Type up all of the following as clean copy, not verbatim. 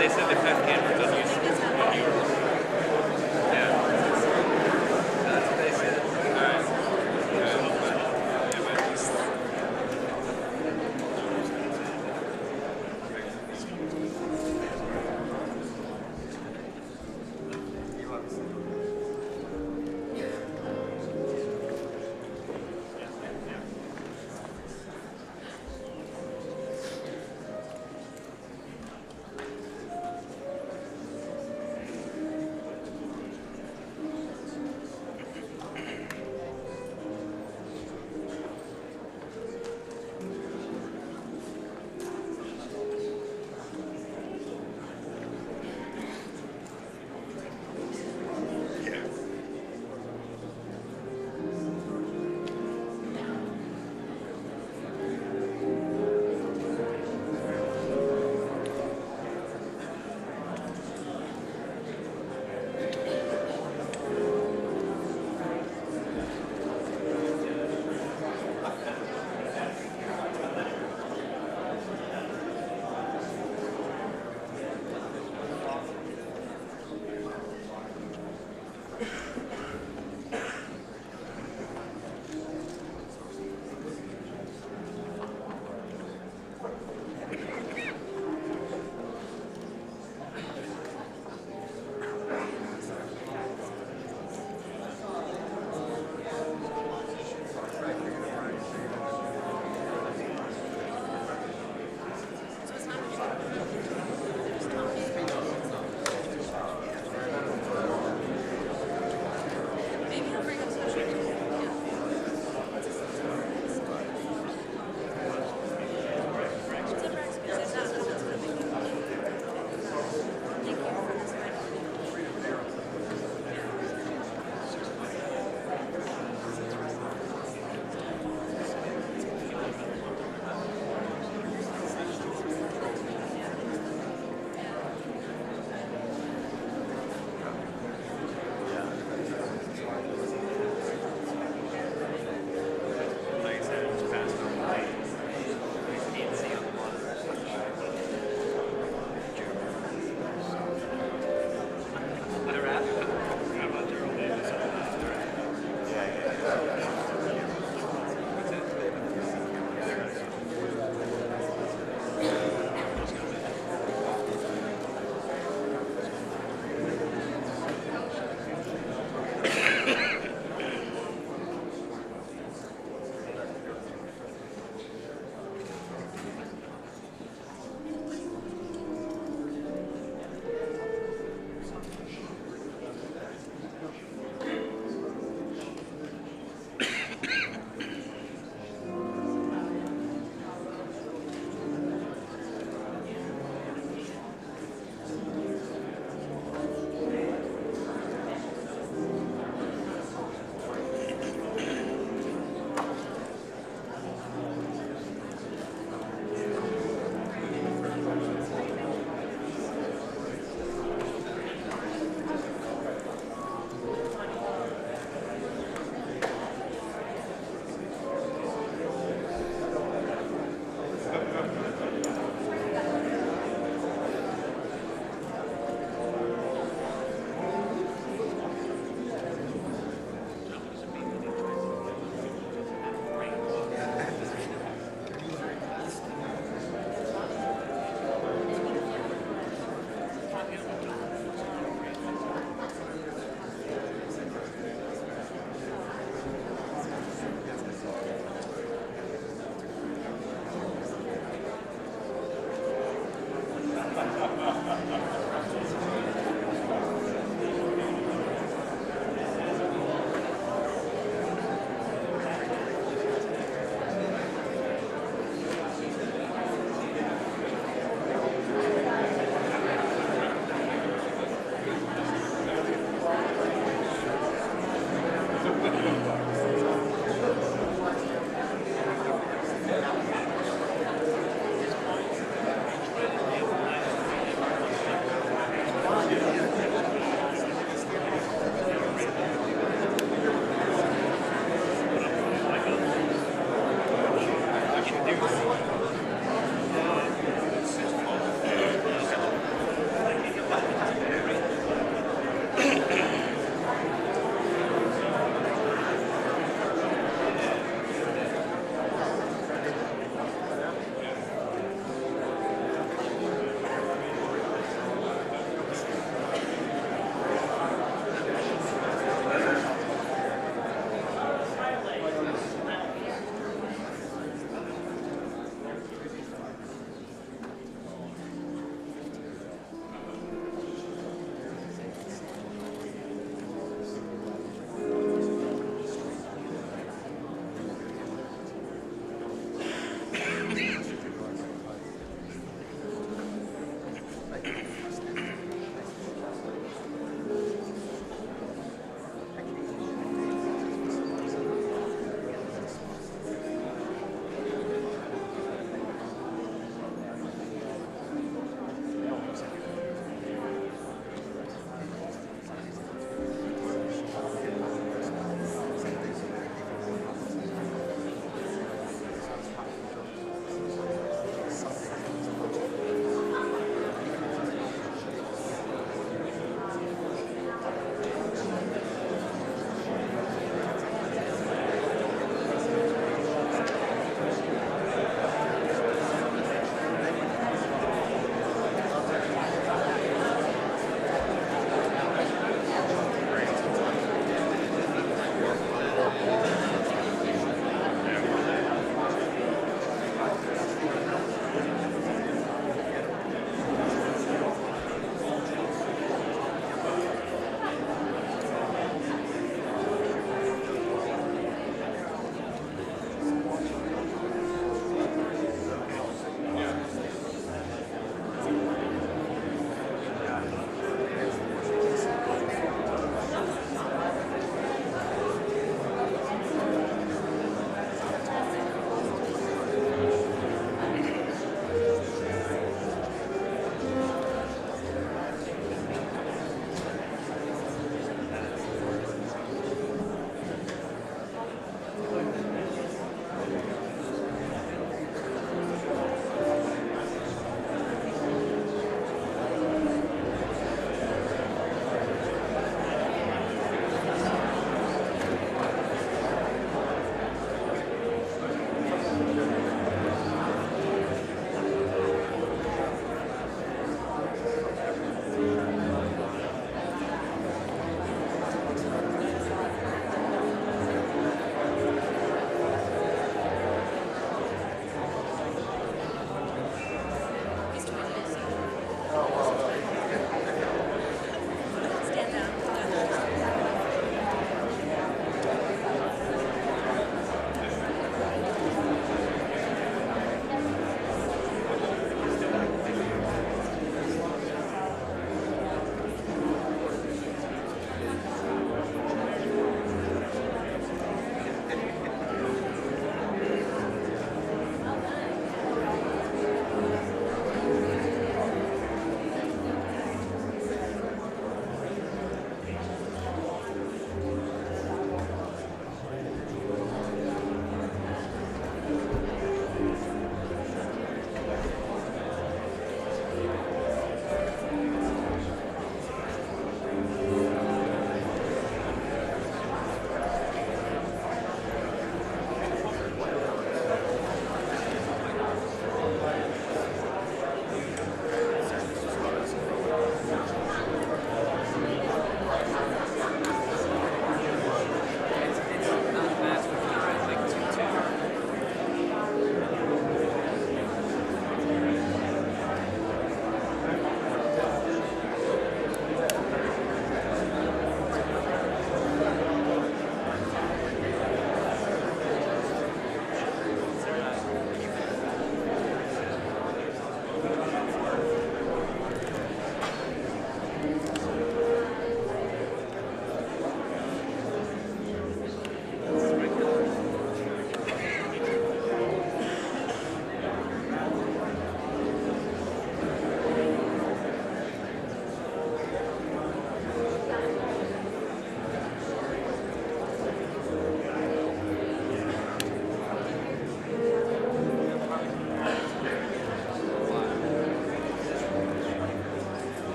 They said the cut camera doesn't use what you were. Yeah. That's what they said. All right.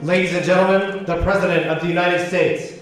Ladies and gentlemen, the President of the United States.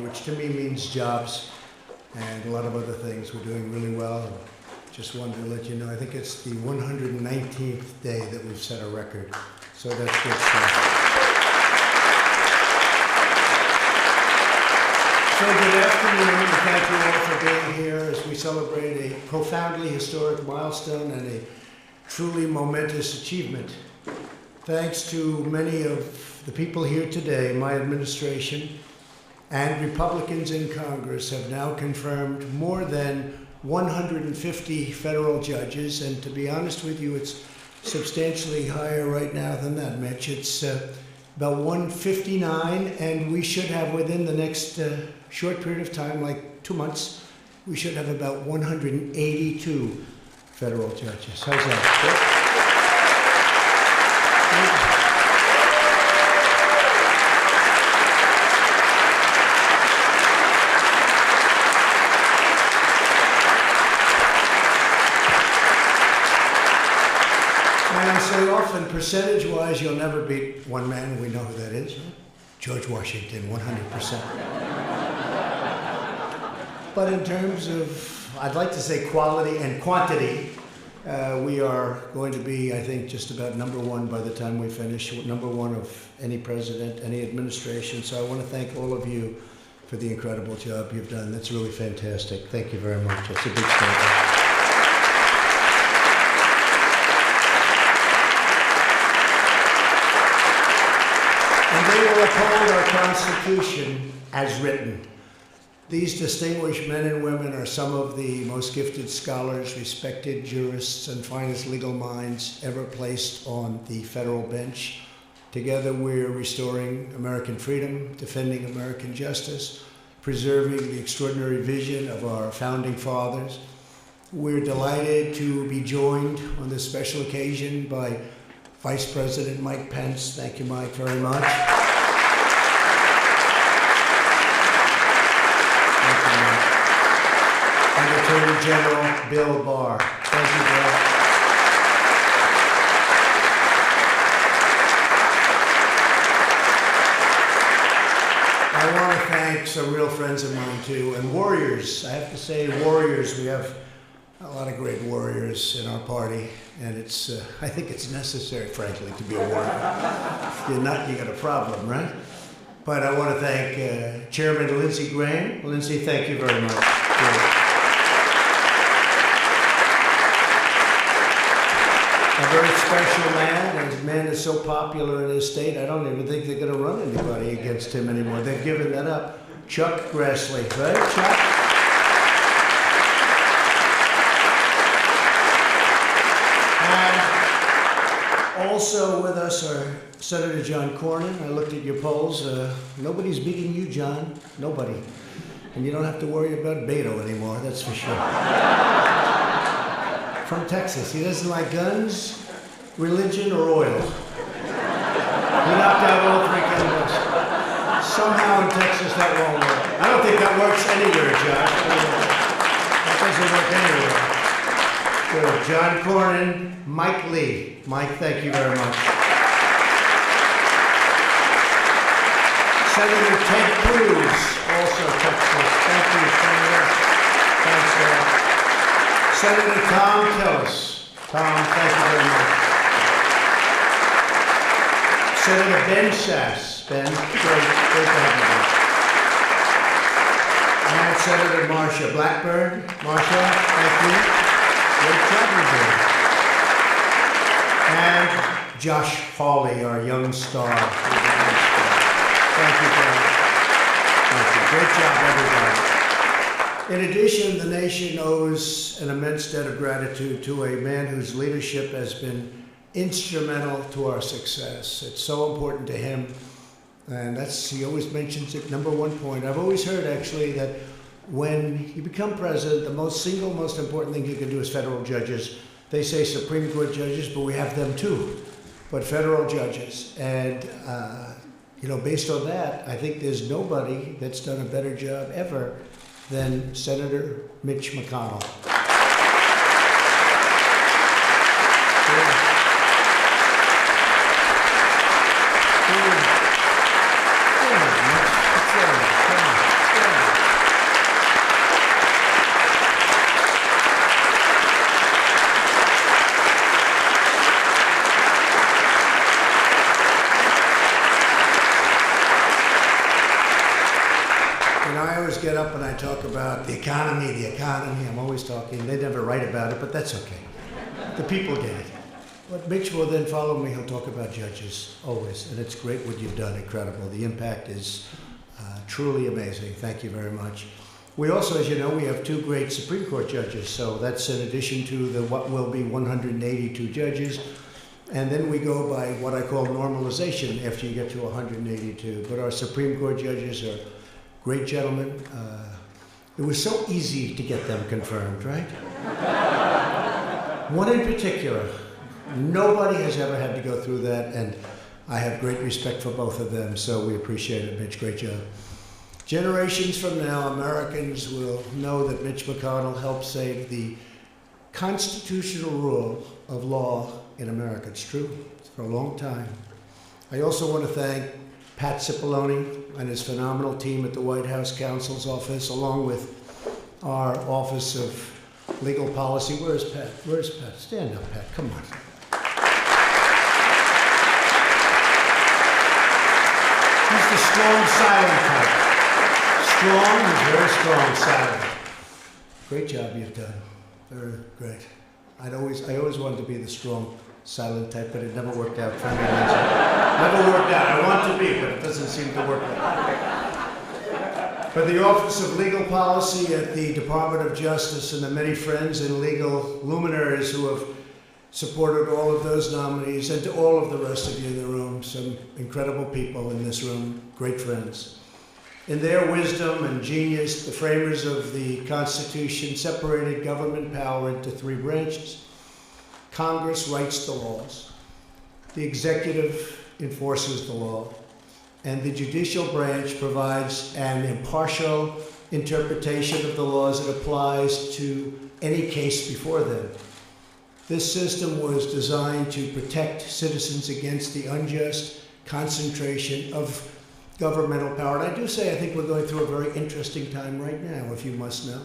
Which to me means jobs and a lot of other things. We're doing really well. Just wanted to let you know, I think it's the 119th day that we've set a record. So that's good stuff. So good afternoon, and thank you all for being here as we celebrate a profoundly historic milestone and a truly momentous achievement. Thanks to many of the people here today, my administration, and Republicans in Congress have now confirmed more than 150 federal judges, and to be honest with you, it's substantially higher right now than that, Mitch. It's about 159, and we should have within the next short period of time, like 2 months, we should have about 182 federal judges. How's that? So often, percentage-wise, you'll never beat one man, and we know who that is. George Washington, 100%. But in terms of, I'd like to say quality and quantity, we are going to be, I think, just about number one by the time we finish, number one of any president, any administration. So I want to thank all of you for the incredible job you've done. That's really fantastic. Thank you very much. It's a big statement. They will uphold our Constitution as written. These distinguished men and women are some of the most gifted scholars, respected jurists, and finest legal minds ever placed on the federal bench. Together, we're restoring American freedom, defending American justice, preserving the extraordinary vision of our founding fathers. We're delighted to be joined on this special occasion by Vice President Mike Pence. Thank you, Mike, very much. Thank you, Mike. And Attorney General Bill Barr. Thank you, Bill. I want to thank some real friends of mine, too, and warriors. I have to say, warriors. We have a lot of great warriors in our party, and it's, I think it's necessary, frankly, to be a warrior. If you're not, you got a problem, right? But I want to thank Chairman Lindsey Graham. Lindsey, thank you very much. A very special man, and his man is so popular in his state, I don't even think they're going to run anybody against him anymore. They've given that up. Chuck Grassley, right, Chuck? Also with us are Senator John Cornyn. I looked at your polls. Nobody's beating you, John. Nobody. And you don't have to worry about Beto anymore, that's for sure. From Texas. He doesn't like guns, religion, or oil. He knocked out all three candidates. Somehow in Texas that won't work. I don't think that works anywhere, Josh. That doesn't work anywhere. Good. John Cornyn, Mike Lee. Mike, thank you very much. Senator Ted Cruz, also Texas. Thank you, Senator. Thanks, Senator Tom Tillis. Tom, thank you very much. Senator Ben Sass. Ben, great to have you. And Senator Marsha Blackburn. Marsha, thank you. Josh Hawley, our young star. Thank you, Josh. Thank you. Great job, everybody. In addition, the nation owes an immense debt of gratitude to a man whose leadership has been instrumental to our success. It's so important to him, and he always mentions it, number one point. I've always heard, actually, that when you become president, the most important thing you can do is federal judges. They say Supreme Court judges, but we have them too. But federal judges. And, based on that, I think there's nobody that's done a better job ever than Senator Mitch McConnell. Get up and I talk about the economy. I'm always talking. They never write about it, but that's okay. The people get it. But Mitch will then follow me. He'll talk about judges, always. And it's great what you've done, incredible. The impact is truly amazing. Thank you very much. We also, as you know, we have 2 great Supreme Court judges. So that's in addition to the what will be 182 judges. And then we go by what I call normalization after you get to 182. But our Supreme Court judges are great gentlemen. It was so easy to get them confirmed, right? One in particular, nobody has ever had to go through that, and I have great respect for both of them, so we appreciate it, Mitch. Great job. Generations from now, Americans will know that Mitch McConnell helped save the constitutional rule of law in America. It's true, for a long time. I also want to thank Pat Cipollone and his phenomenal team at the White House Counsel's Office, along with our Office of Legal Policy. Where's Pat? Where's Pat? Stand up, Pat. Come on. He's the strong, silent type. Strong, he's very strong, silent. Great job you've done. Very great. I always wanted to be the strong, silent type, but it never worked out for me. Never worked out. I want to be, but it doesn't seem to work out. But the Office of Legal Policy at the Department of Justice and the many friends and legal luminaries who have supported all of those nominees, and to all of the rest of you in the room, some incredible people in this room, great friends. In their wisdom and genius, the framers of the Constitution separated government power into 3 branches. Congress writes the laws, the executive enforces the law, and the judicial branch provides an impartial interpretation of the laws that applies to any case before them. This system was designed to protect citizens against the unjust concentration of governmental power. And I do say I think we're going through a very interesting time right now, if you must know.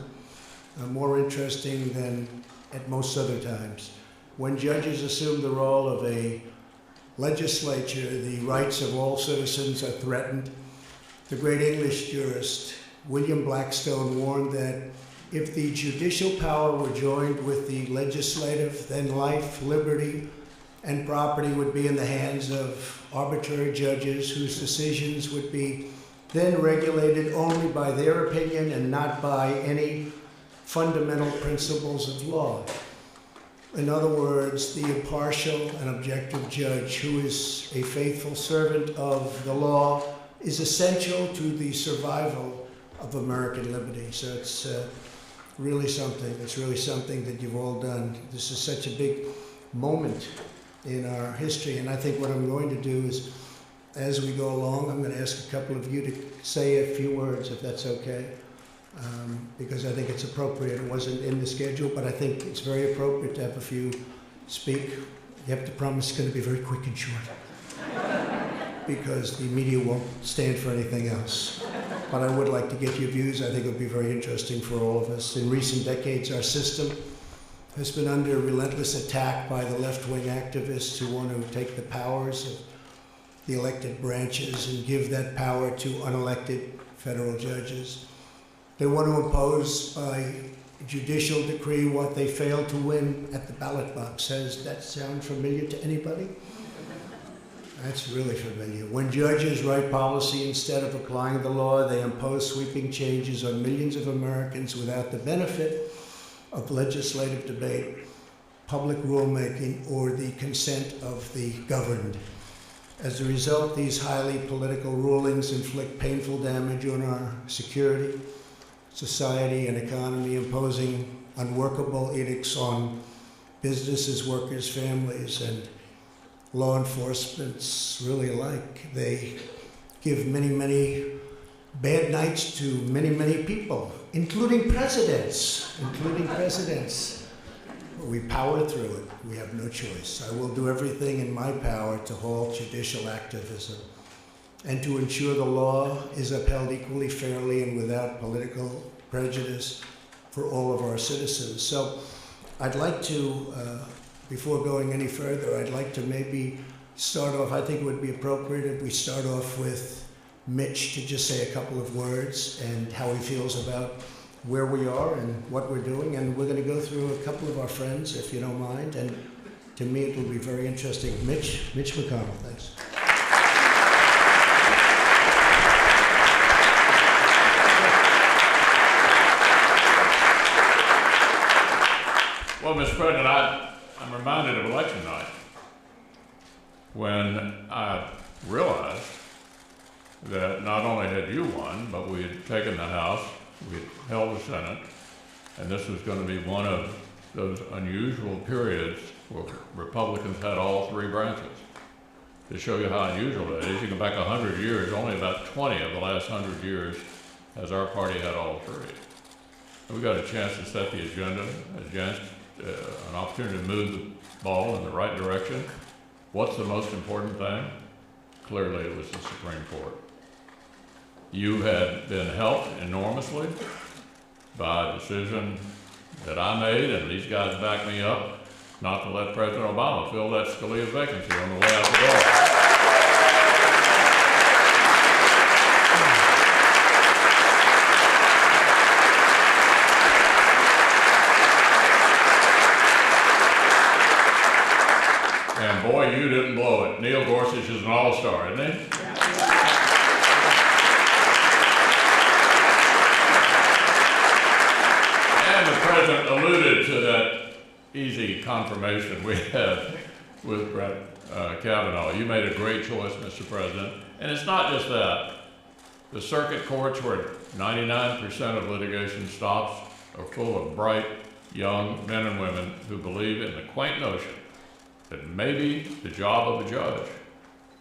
More interesting than at most other times. When judges assume the role of a legislature, the rights of all citizens are threatened. The great English jurist William Blackstone warned that if the judicial power were joined with the legislative, then life, liberty, and property would be in the hands of arbitrary judges whose decisions would be then regulated only by their opinion and not by any fundamental principles of law. In other words, the impartial and objective judge who is a faithful servant of the law is essential to the survival of American liberty. So it's really something. It's really something that you've all done. This is such a big moment in our history, and I think what I'm going to do is, as we go along, I'm going to ask a couple of you to say a few words, if that's okay, because I think it's appropriate. It wasn't in the schedule, but I think it's very appropriate to have a few speak. You have to promise it's going to be very quick and short, because the media won't stand for anything else. But I would like to get your views. I think it would be very interesting for all of us. In recent decades, our system has been under relentless attack by the left-wing activists who want to take the powers of the elected branches and give that power to unelected federal judges. They want to impose by judicial decree what they failed to win at the ballot box. Does that sound familiar to anybody? That's really familiar. When judges write policy instead of applying the law, they impose sweeping changes on millions of Americans without the benefit of legislative debate, public rulemaking, or the consent of the governed. As a result, these highly political rulings inflict painful damage on our security, society, and economy, imposing unworkable edicts on businesses, workers, families, and law enforcement really alike. They give many, many bad nights to many, many people, including presidents, But we power through it. We have no choice. I will do everything in my power to halt judicial activism and to ensure the law is upheld equally, fairly, and without political prejudice for all of our citizens. So I'd like to, before going any further, I'd like to maybe start off, I think it would be appropriate if we start off with Mitch to just say a couple of words and how he feels about where we are and what we're doing. And we're going to go through a couple of our friends, if you don't mind. And to me, it will be very interesting. Mitch McConnell, thanks. Well, Mr. President, I'm reminded of election night when I realized that not only had you won, but we had taken the House, we had held the Senate, and this was going to be one of those unusual periods where Republicans had all three branches. To show you how unusual it is, you go back 100 years, only about 20 of the last 100 years has our party had all three. And we got a chance to set the agenda, an opportunity to move the ball in the right direction. What's the most important thing? Clearly it was the Supreme Court. You had been helped enormously by a decision that I made, and these guys back me up, not to let President Obama fill that Scalia vacancy on the way out the door. And boy, you didn't blow it. Neil Gorsuch is an all-star, isn't he? And the President alluded to that easy confirmation we had with Brett Kavanaugh. You made a great choice, Mr. President. And it's not just that. The circuit courts, where 99% of litigation stops, are full of bright, young men and women who believe in the quaint notion that maybe the job of a judge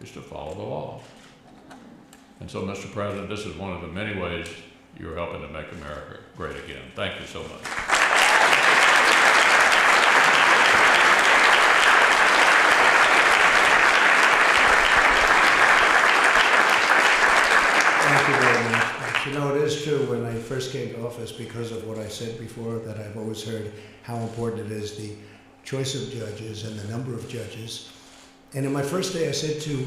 is to follow the law. And so, Mr. President, this is one of the many ways you're helping to make America great again. Thank you so much. Thank you very much. You know, it is true, when I first came to office, because of what I said before, that I've always heard how important it is, the choice of judges and the number of judges. And in my first day, I said to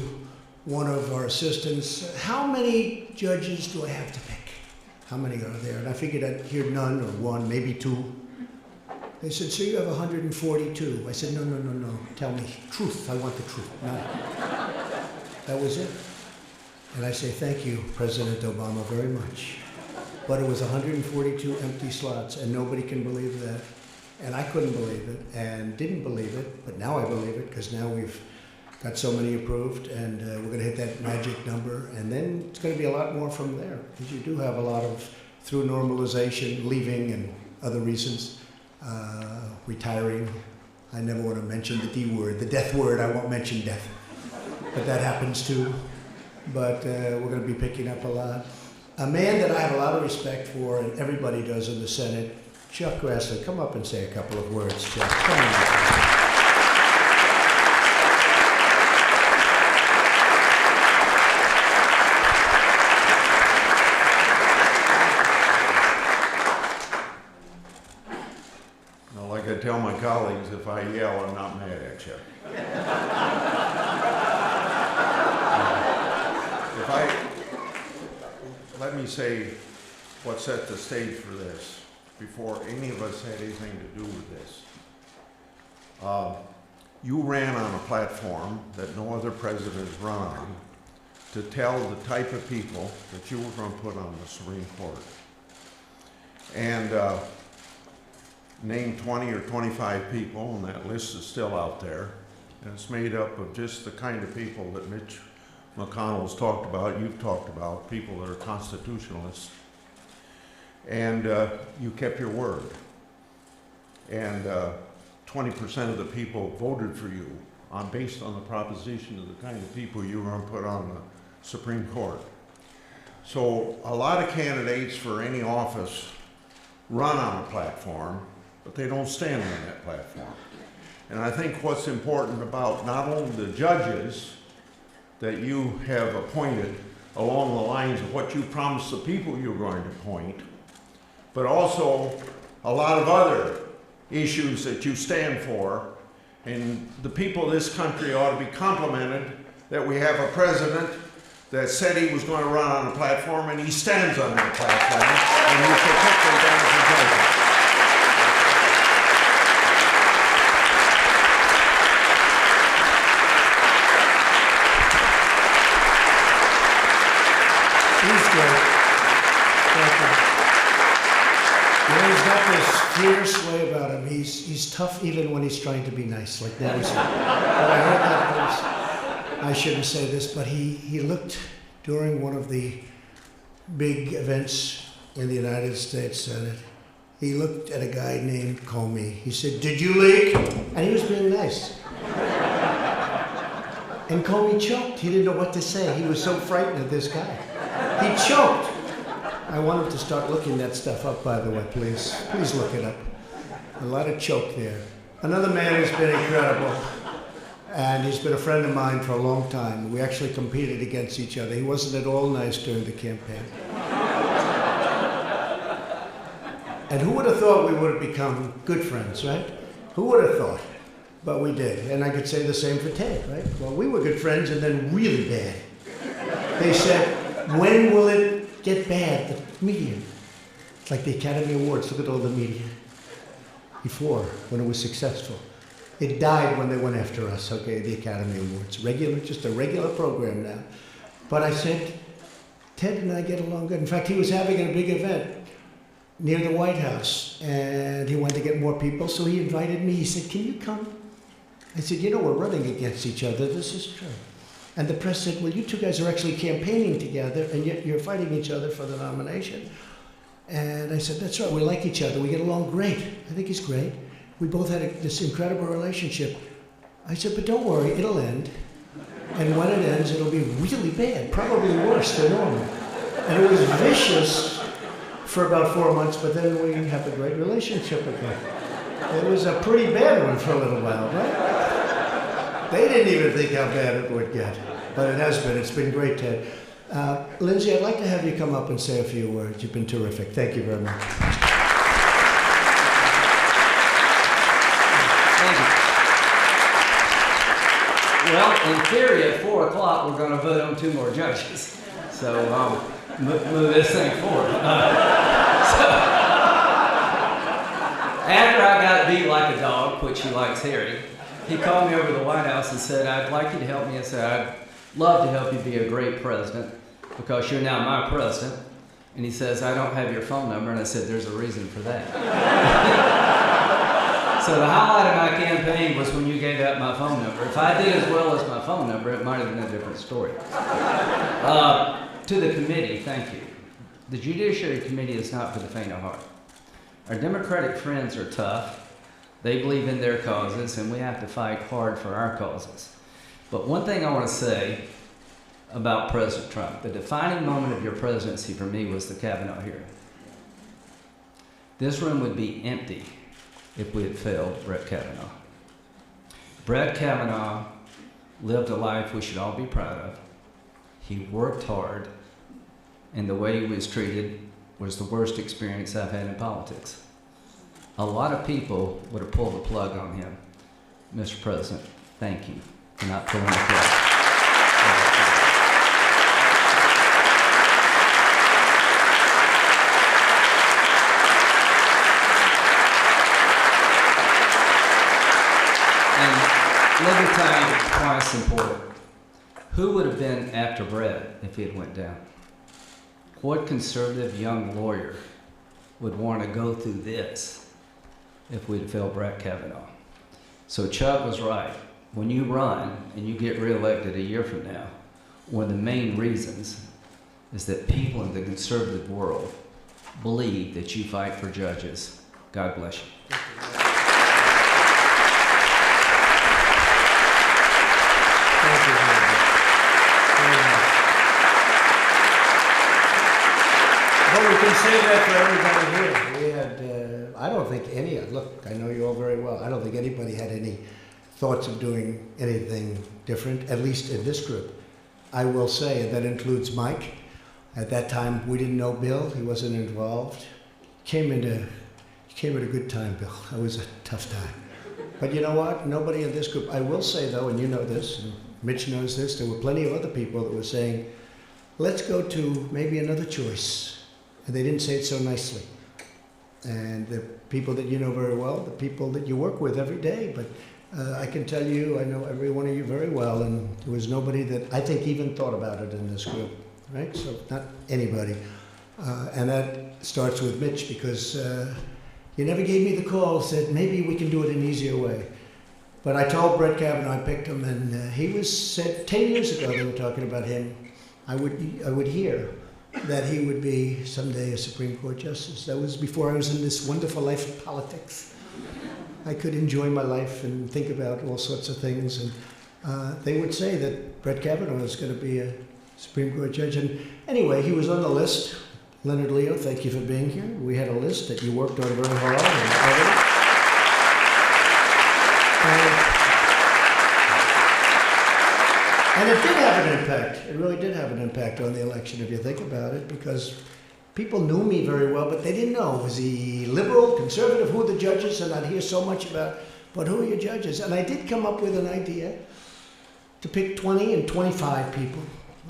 one of our assistants, how many judges do I have to pick? How many are there? And I figured I'd hear none or one, maybe two. They said, so you have 142. I said, no. Tell me truth. I want the truth. None. That was it. And I say, thank you, President Obama, very much. But it was 142 empty slots, and nobody can believe that. And I couldn't believe it and didn't believe it, but now I believe it, because now we've got so many approved, and we're going to hit that magic number, and then it's going to be a lot more from there, because you do have a lot of, through normalization, leaving and other reasons, retiring. I never want to mention the D word, the death word. I won't mention death, but that happens too. But we're going to be picking up a lot. A man that I have a lot of respect for, and everybody does in the Senate, Chuck Grassley. Come up and say a couple of words, Chuck. Come on. Like I tell my colleagues, if I yell, I'm not mad at you. Let me say what set the stage for this before any of us had anything to do with this. you ran on a platform that no other president has run on to tell the type of people that you were going to put on the Supreme Court. And name 20 or 25 people, and that list is still out there. And it's made up of just the kind of people that Mitch McConnell's talked about, you've talked about, people that are constitutionalists. And you kept your word. And 20% of the people voted for you based on the proposition of the kind of people you were going to put on the Supreme Court. So a lot of candidates for any office run on a platform, but they don't stand on that platform. And I think what's important about not only the judges that you have appointed along the lines of what you promised the people you're going to appoint, but also a lot of other issues that you stand for. And the people of this country ought to be complimented that we have a president that said he was going to run on a platform, and he stands on that platform, and he should take advantage of judges. He's great. Thank you. You know, he's got this fierce way about him. He's tough even when he's trying to be nice, like now he's. But I heard that voice. I shouldn't say this, but he looked during one of the big events in the United States Senate. He looked at a guy named Comey. He said, "Did you leak?" And he was being nice. And Comey choked. He didn't know what to say. He was so frightened of this guy. He choked. I want him to start looking that stuff up, by the way, please. Please look it up. A lot of choke there. Another man who's been incredible, and he's been a friend of mine for a long time. We actually competed against each other. He wasn't at all nice during the campaign. And who would have thought we would have become good friends, right? Who would have thought? But we did. And I could say the same for Ted, right? Well, we were good friends and then really bad. They said, when will it get bad? The media. It's like the Academy Awards. Look at all the media. Before, when it was successful. It died when they went after us, okay, the Academy Awards. Just a regular program now. But I said, Ted and I get along good. In fact, he was having a big event near the White House, and he wanted to get more people, so he invited me. He said, "Can you come?" I said, "You know, we're running against each other. This is true." And the press said, "Well, you two guys are actually campaigning together, and yet you're fighting each other for the nomination." And I said, "That's right, we like each other. We get along great. I think he's great. We both had this incredible relationship." I said, "But don't worry, it'll end. And when it ends, it'll be really bad, probably worse than normal." And it was vicious for about 4 months, but then we have a great relationship again. It was a pretty bad one for a little while, right? They didn't even think how bad it would get, but it has been. It's been great, Ted. Lindsay, I'd like to have you come up and say a few words. You've been terrific. Thank you very much. Thank you. Well, in theory, at 4 o'clock, we're going to vote on 2 more judges. So move this thing forward. After I got beat like a dog, which he likes hearing, he called me over to the White House and said, "I'd like you to help me." I said, "I'd love to help you be a great president because you're now my president." And he says, "I don't have your phone number." And I said, "There's a reason for that." So the highlight of my campaign was when you gave out my phone number. If I did as well as my phone number, it might have been a different story. To the committee, thank you. The Judiciary Committee is not for the faint of heart. Our Democratic friends are tough. They believe in their causes, and we have to fight hard for our causes. But one thing I want to say about President Trump, the defining moment of your presidency for me was the Kavanaugh hearing. This room would be empty if we had failed Brett Kavanaugh. Brett Kavanaugh lived a life we should all be proud of. He worked hard, and the way he was treated was the worst experience I've had in politics. A lot of people would have pulled the plug on him. Mr. President, thank you for not pulling the plug. let me tell you why it's important. Who would have been after Brett if he had went down? What conservative young lawyer would want to go through this if we'd failed Brett Kavanaugh? So Chuck was right. When you run and you get reelected a year from now, one of the main reasons is that people in the conservative world believe that you fight for judges. God bless you. Thank you very much. Well, we can say that for everybody here. We had, I don't think any, look, I know you all very well. I don't think anybody had any thoughts of doing anything different, at least in this group. I will say, and that includes Mike. At that time, we didn't know Bill. He wasn't involved. Came at a good time, Bill. It was a tough time. But you know what? Nobody in this group, I will say though, and you know this, and Mitch knows this, there were plenty of other people that were saying, let's go to maybe another choice. And they didn't say it so nicely. And the people that you know very well, the people that you work with every day, but I can tell you, I know every one of you very well, and there was nobody that I think even thought about it in this group, right? So not anybody. And that starts with Mitch, because he never gave me the call, said maybe we can do it an easier way. But I told Brett Kavanaugh, I picked him, and he was said 10 years ago they were talking about him. I would hear that he would be someday a Supreme Court justice. That was before I was in this wonderful life of politics. I could enjoy my life and think about all sorts of things. And they would say that Brett Kavanaugh is going to be a Supreme Court judge. And anyway, he was on the list. Leonard Leo, thank you for being here. We had a list that you worked on very hard. And it did have an impact. It really did have an impact on the election, if you think about it, because people knew me very well, but they didn't know. Was he liberal, conservative? Who are the judges? And I'd hear so much about, but who are your judges? And I did come up with an idea to pick 20 and 25 people.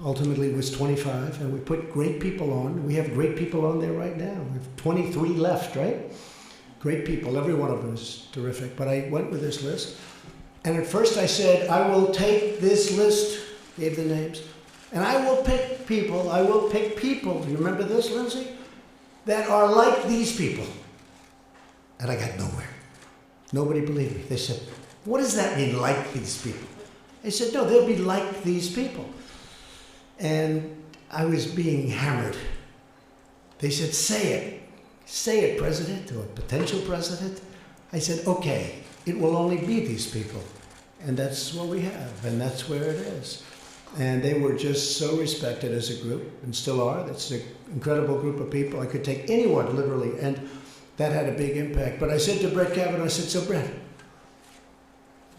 Ultimately, it was 25, and we put great people on. We have great people on there right now. We have 23 left, right? Great people. Every one of them is terrific. But I went with this list. And at first I said, I will take this list, gave the names, and I will pick people, you remember this, Lindsay? That are like these people. And I got nowhere. Nobody believed me. They said, what does that mean, like these people? I said, no, they'll be like these people. And I was being hammered. They said, say it, President, or potential President. I said, okay, it will only be these people. And that's what we have, and that's where it is. And they were just so respected as a group, and still are. That's an incredible group of people. I could take anyone, literally, and that had a big impact. But I said to Brett Kavanaugh, I said, so Brett,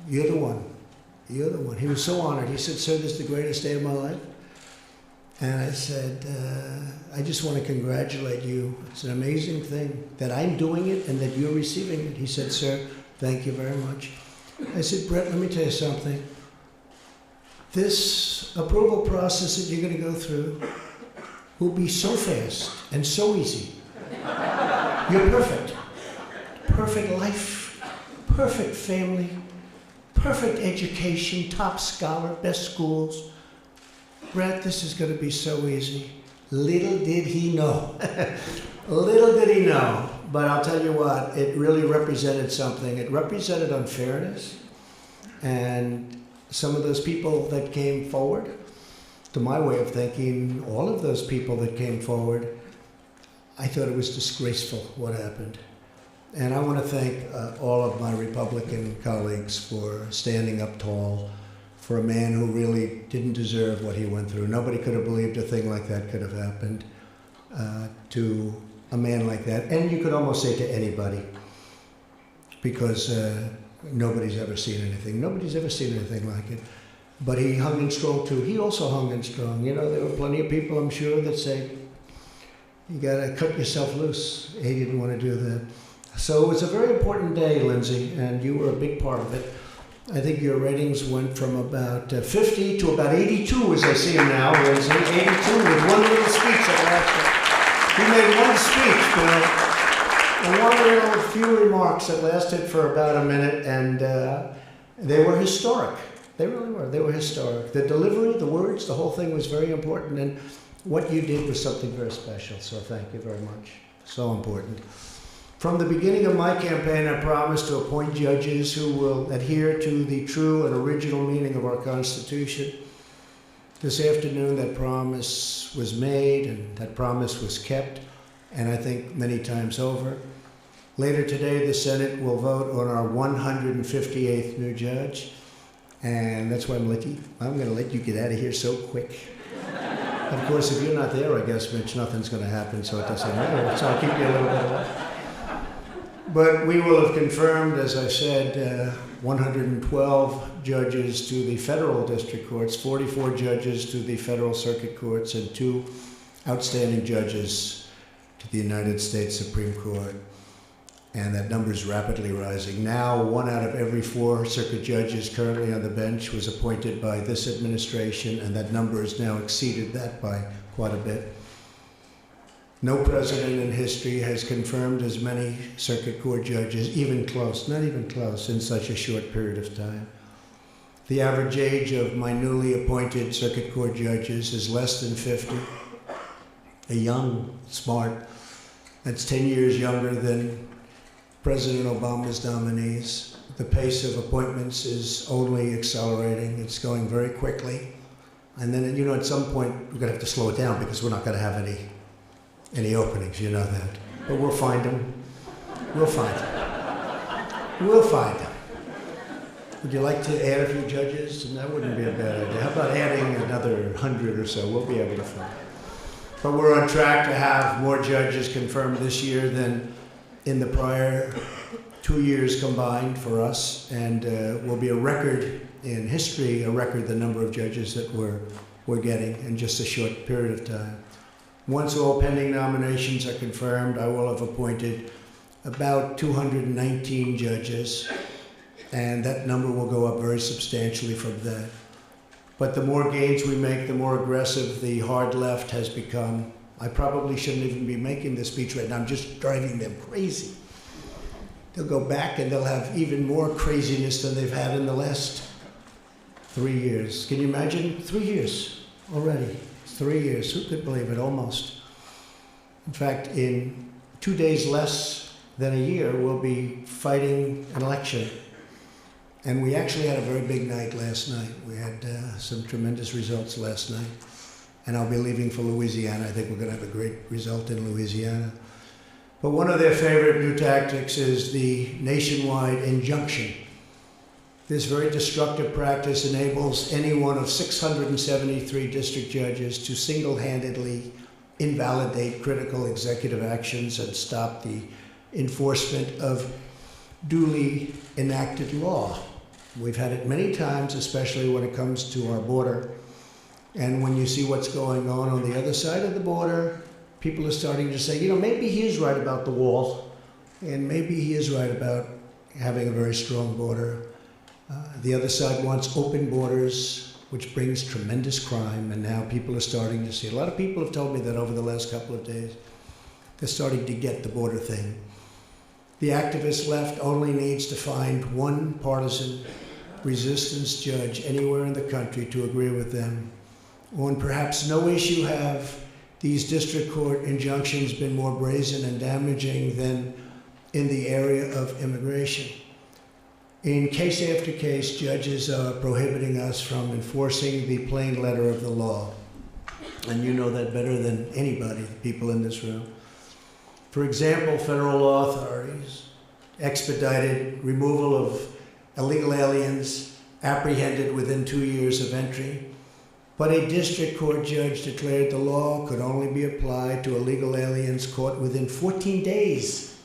you're the one. You're the one. He was so honored. He said, sir, this is the greatest day of my life. And I said, I just want to congratulate you. It's an amazing thing that I'm doing it and that you're receiving it. He said, sir, thank you very much. I said, Brett, let me tell you something. This approval process that you're going to go through will be so fast and so easy. You're perfect. Perfect life, perfect family, perfect education, top scholar, best schools. Brett, this is going to be so easy. Little did he know. Little did he know. But I'll tell you what, it really represented something. It represented unfairness. And some of those people that came forward, to my way of thinking, all of those people that came forward, I thought it was disgraceful what happened. And I want to thank all of my Republican colleagues for standing up tall for a man who really didn't deserve what he went through. Nobody could have believed a thing like that could have happened to a man like that. And you could almost say to anybody, because nobody's ever seen anything. Nobody's ever seen anything like it. But he hung in strong too. He also hung in strong. You know, there were plenty of people, I'm sure, that say, you gotta cut yourself loose. He didn't want to do that. So it was a very important day, Lindsay, and you were a big part of it. I think your ratings went from about 50 to about 82, as I see them now, Lindsay. 82 with one little speech at last. He made one speech, and one little few remarks that lasted for about a minute, and They were historic. They really were. They were historic. The delivery, the words, the whole thing was very important, and what you did was something very special, so thank you very much. So important. From the beginning of my campaign, I promised to appoint judges who will adhere to the true and original meaning of our Constitution. This afternoon, that promise was made, and that promise was kept, and I think many times over. Later today, the Senate will vote on our 158th new judge, and that's why I'm going to let you get out of here so quick. Of course, if you're not there, I guess, Mitch, nothing's going to happen, so it doesn't matter. So I'll keep you a little bit away. But we will have confirmed, as I said, 112 judges to the federal district courts, 44 judges to the federal circuit courts, and 2 outstanding judges to the United States Supreme Court. And that number is rapidly rising. Now, 1 out of every 4 circuit judges currently on the bench was appointed by this administration, and that number has now exceeded that by quite a bit. No president in history has confirmed as many circuit court judges, even close, not even close, in such a short period of time. The average age of my newly appointed circuit court judges is less than 50. A young, smart, that's 10 years younger than President Obama's nominees. The pace of appointments is only accelerating. It's going very quickly. And then, you know, at some point, we're going to have to slow it down because we're not going to have any openings, you know that. But we'll find them. We'll find them. We'll find them. Would you like to add a few judges? And that wouldn't be a bad idea. How about adding another 100 or so? We'll be able to find. But we're on track to have more judges confirmed this year than in the prior 2 years combined for us, and will be a record in history, a record the number of judges that we're getting in just a short period of time. Once all pending nominations are confirmed, I will have appointed about 219 judges, and that number will go up very substantially from that. But the more gains we make, the more aggressive the hard left has become. I probably shouldn't even be making this speech right now. I'm just driving them crazy. They'll go back and they'll have even more craziness than they've had in the last 3 years. Can you imagine? 3 years already. 3 years. Who could believe it? Almost. In fact, in 2 days less than a year, we'll be fighting an election. And we actually had a very big night last night. We had some tremendous results last night. And I'll be leaving for Louisiana. I think we're going to have a great result in Louisiana. But one of their favorite new tactics is the nationwide injunction. This very destructive practice enables any one of 673 district judges to single-handedly invalidate critical executive actions and stop the enforcement of duly enacted law. We've had it many times, especially when it comes to our border. And when you see what's going on the other side of the border, people are starting to say, you know, maybe he is right about the wall, and maybe he is right about having a very strong border. The other side wants open borders, which brings tremendous crime, and now people are starting to see. A lot of people have told me that over the last couple of days. They're starting to get the border thing. The activist left only needs to find one partisan resistance judge anywhere in the country to agree with them. On perhaps no issue have these district court injunctions been more brazen and damaging than in the area of immigration. In case after case, judges are prohibiting us from enforcing the plain letter of the law. And you know that better than anybody, the people in this room. For example, federal law authorities expedited removal of illegal aliens apprehended within 2 years of entry. But a district court judge declared the law could only be applied to illegal aliens caught within 14 days.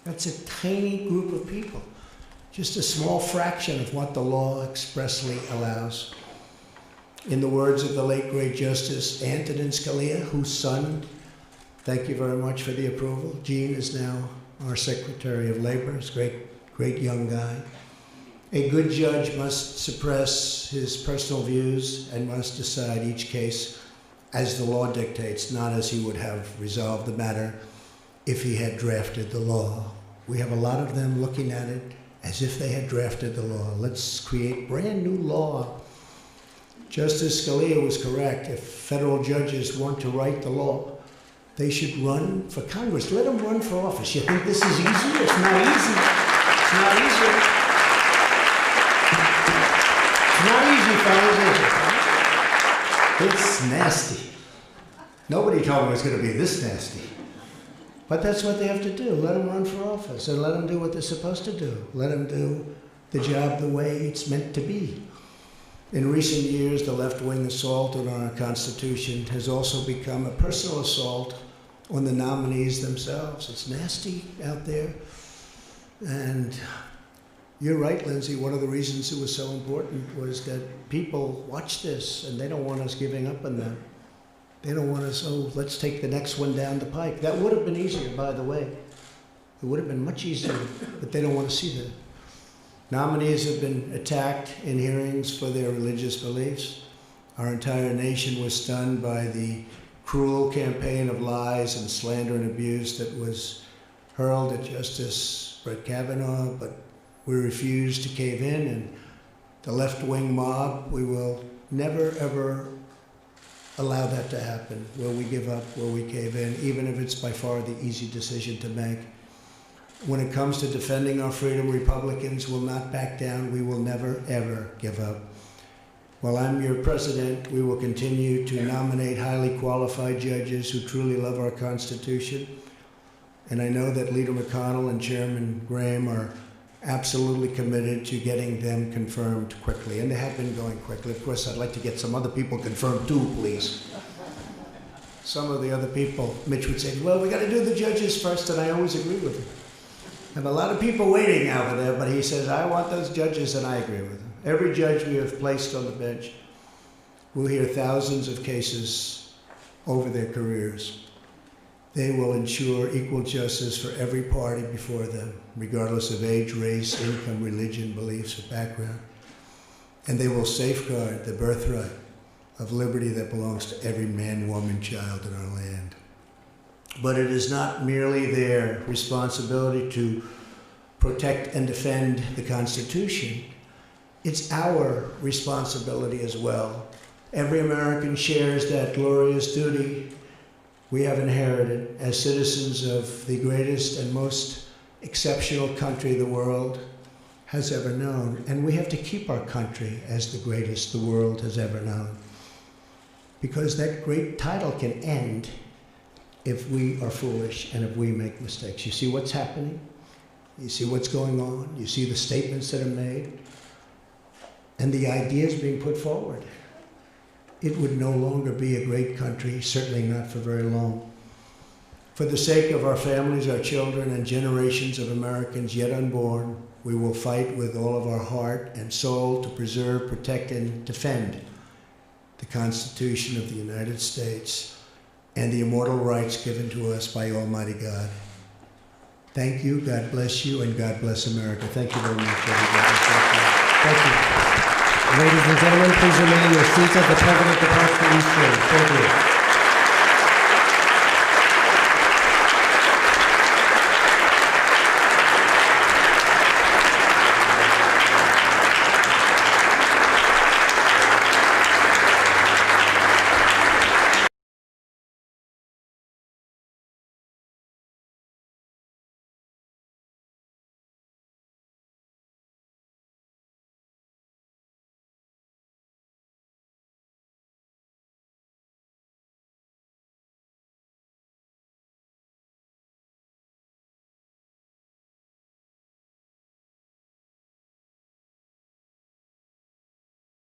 That's a tiny group of people, just a small fraction of what the law expressly allows. In the words of the late great Justice Antonin Scalia, whose son, thank you very much for the approval, Gene is now our Secretary of Labor, he's a great young guy. A good judge must suppress his personal views and must decide each case as the law dictates, not as he would have resolved the matter if he had drafted the law. We have a lot of them looking at it as if they had drafted the law. Let's create brand new law. Justice Scalia was correct. If federal judges want to write the law, they should run for Congress. Let them run for office. You think this is easy? It's not easy. It's not easy. It's not easy, fellas, is it? It's nasty. Nobody told me it was going to be this nasty. But that's what they have to do. Let them run for office and let them do what they're supposed to do. Let them do the job the way it's meant to be. In recent years, the left-wing assault on our Constitution has also become a personal assault on the nominees themselves. It's nasty out there. And you're right, Lindsay, one of the reasons it was so important was that people watch this and they don't want us giving up on them. They don't want us, oh, let's take the next one down the pike. That would have been easier, by the way. It would have been much easier, but they don't want to see that. Nominees have been attacked in hearings for their religious beliefs. Our entire nation was stunned by the cruel campaign of lies and slander and abuse that was hurled at Justice Brett Kavanaugh, but we refused to cave in, and the left-wing mob, we will never, ever allow that to happen. Will we give up? Will we cave in? Even if it's by far the easy decision to make. When it comes to defending our freedom, Republicans will not back down. We will never, ever give up. While I'm your president, we will continue to nominate highly qualified judges who truly love our Constitution. And I know that Leader McConnell and Chairman Graham are absolutely committed to getting them confirmed quickly. And they have been going quickly. Of course, I'd like to get some other people confirmed too, please. Some of the other people, Mitch would say, well, we got to do the judges first, and I always agree with him. I have a lot of people waiting over there, but he says, I want those judges, and I agree with him. Every judge we have placed on the bench will hear thousands of cases over their careers. They will ensure equal justice for every party before them, regardless of age, race, income, religion, beliefs, or background. And they will safeguard the birthright of liberty that belongs to every man, woman, child in our land. But it is not merely their responsibility to protect and defend the Constitution. It's our responsibility as well. Every American shares that glorious duty we have inherited as citizens of the greatest and most exceptional country the world has ever known. And we have to keep our country as the greatest the world has ever known. Because that great title can end if we are foolish and if we make mistakes. You see what's happening? You see what's going on? You see the statements that are made? And the ideas being put forward. It would no longer be a great country, certainly not for very long. For the sake of our families, our children, and generations of Americans yet unborn, we will fight with all of our heart and soul to preserve, protect, and defend the Constitution of the United States and the immortal rights given to us by Almighty God. Thank you, God bless you, and God bless America. Thank you very much, everybody. Thank you. Ladies and gentlemen, please remain in your seats as the President departs for East Room. Thank you.